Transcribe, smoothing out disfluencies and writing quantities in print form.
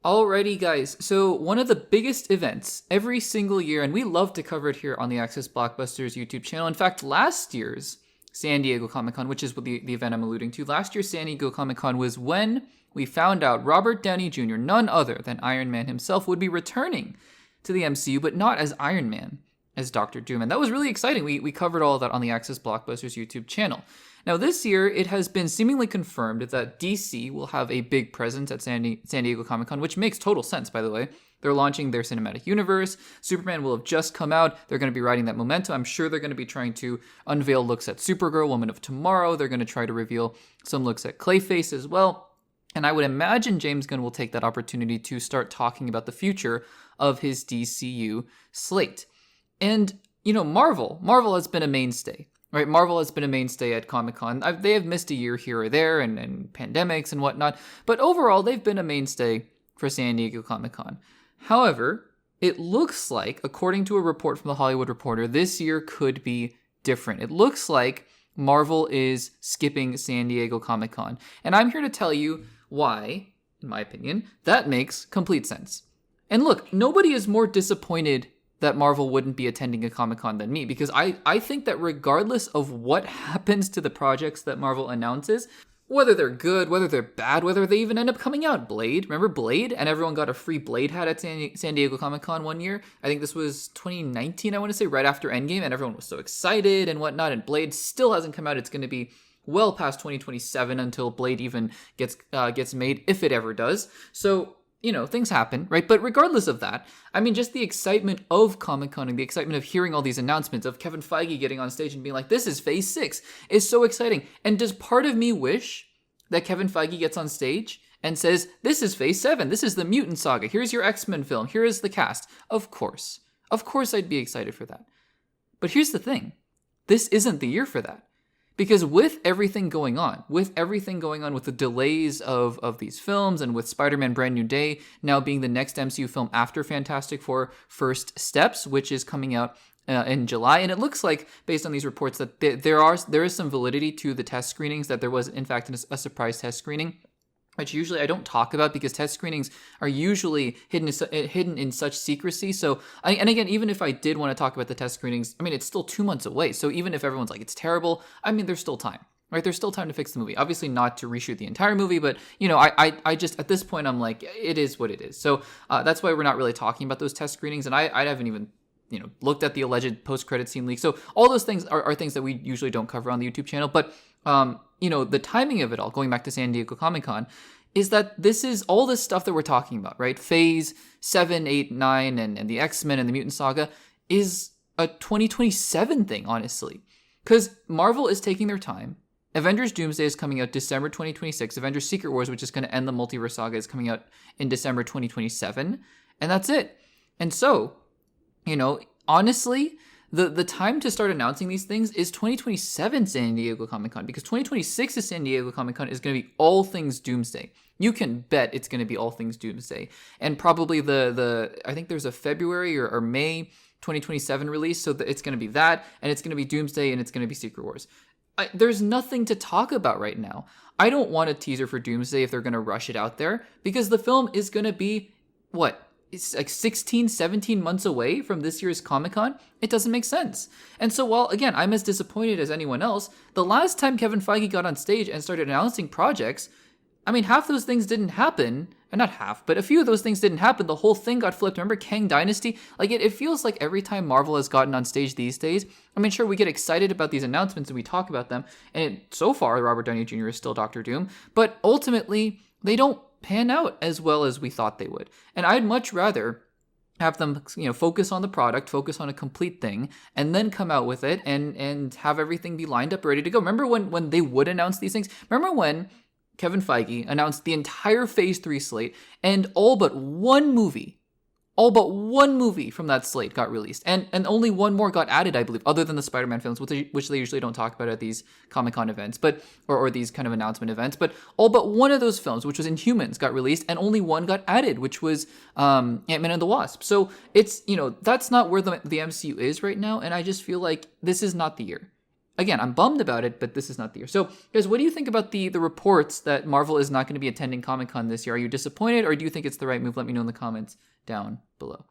Alrighty, guys. So one of the biggest events every single year, and we love to cover it here on the Access Blockbusters YouTube channel. In fact, last year's San Diego Comic-Con, which is the event I'm alluding to, last year's San Diego Comic-Con was when we found out Robert Downey Jr., none other than Iron Man himself, would be returning to the MCU, but not as Iron Man, as Doctor Doom. And that was really exciting. We covered all of that on the Access Blockbusters YouTube channel. Now, this year, it has been seemingly confirmed that DC will have a big presence at San Diego Comic-Con, which makes total sense, by the way. They're launching their cinematic universe. Superman will have just come out. They're going to be riding that momentum. I'm sure they're going to be trying to unveil looks at Supergirl, Woman of Tomorrow. They're going to try to reveal some looks at Clayface as well. And I would imagine James Gunn will take that opportunity to start talking about the future of his DCU slate. And, Marvel has been a mainstay. Right, Marvel has been a mainstay at Comic-Con. They have missed a year here or there and pandemics and whatnot, but overall, they've been a mainstay for San Diego Comic-Con. However, it looks like, according to a report from The Hollywood Reporter, this year could be different. It looks like Marvel is skipping San Diego Comic-Con, and I'm here to tell you why, in my opinion, that makes complete sense. And look, nobody is more disappointed that Marvel wouldn't be attending a Comic-Con than me, because I think that regardless of what happens to the projects that Marvel announces, whether they're good, whether they're bad, whether they even end up coming out, Blade, remember Blade? And everyone got a free Blade hat at San Diego Comic-Con one year. I think this was 2019, I want to say, right after Endgame, and everyone was so excited and whatnot, and Blade still hasn't come out. It's going to be well past 2027 until Blade even gets made, if it ever does. So, things happen, right? But regardless of that, I mean, just the excitement of Comic-Con and the excitement of hearing all these announcements, of Kevin Feige getting on stage and being like, this is Phase 6, is so exciting. And does part of me wish that Kevin Feige gets on stage and says, this is Phase 7, this is the Mutant Saga, here's your X-Men film, here is the cast? Of course I'd be excited for that. But here's the thing, this isn't the year for that. Because with everything going on with the delays of these films, and with Spider-Man Brand New Day now being the next MCU film after Fantastic Four First Steps, which is coming out in July, and it looks like, based on these reports, that there is some validity to the test screenings, that there was, in fact, a surprise test screening, which usually I don't talk about because test screenings are usually hidden in such secrecy. So, and again, even if I did want to talk about the test screenings, I mean, it's still 2 months away. So even if everyone's like, it's terrible, I mean, there's still time, right? There's still time to fix the movie. Obviously not to reshoot the entire movie, but, I just, at this point, I'm like, it is what it is. So that's why we're not really talking about those test screenings. And I haven't even looked at the alleged post-credit scene leak. So all those things are things that we usually don't cover on the YouTube channel. But, the timing of it all, going back to San Diego Comic-Con, is that this is all this stuff that we're talking about, right? Phase 7, 8, 9, and the X-Men and the Mutant Saga is a 2027 thing, honestly. Because Marvel is taking their time. Avengers Doomsday is coming out December 2026. Avengers Secret Wars, which is going to end the multiverse saga, is coming out in December 2027. And that's it. And so, honestly, the time to start announcing these things is 2027 San Diego Comic-Con, because 2026's San Diego Comic-Con is going to be all things Doomsday. You can bet it's going to be all things Doomsday. And probably I think there's a February or May 2027 release, so it's going to be that, and it's going to be Doomsday, and it's going to be Secret Wars. There's nothing to talk about right now. I don't want a teaser for Doomsday if they're going to rush it out there, because the film is going to be, it's like 16, 17 months away from this year's Comic-Con. It doesn't make sense. And so while, again, I'm as disappointed as anyone else, the last time Kevin Feige got on stage and started announcing projects, I mean, half those things didn't happen. Not half, but a few of those things didn't happen. The whole thing got flipped. Remember Kang Dynasty? Like, it feels like every time Marvel has gotten on stage these days, I mean, sure, we get excited about these announcements and we talk about them. And so far, Robert Downey Jr. is still Dr. Doom. But ultimately, they don't pan out as well as we thought they would. And I'd much rather have them, focus on the product, focus on a complete thing, and then come out with it and have everything be lined up, ready to go. Remember when they would announce these things? Remember when Kevin Feige announced the entire Phase 3 slate, and all but one movie from that slate got released. And only one more got added, I believe, other than the Spider-Man films, which they usually don't talk about at these Comic-Con events, or these kind of announcement events. But all but one of those films, which was Inhumans, got released, and only one got added, which was Ant-Man and the Wasp. So it's, that's not where the MCU is right now, and I just feel like this is not the year. again, I'm bummed about it, but this is not the year. So, guys, what do you think about the reports that Marvel is not going to be attending Comic-Con this year? Are you disappointed, or do you think it's the right move? Let me know in the comments down below.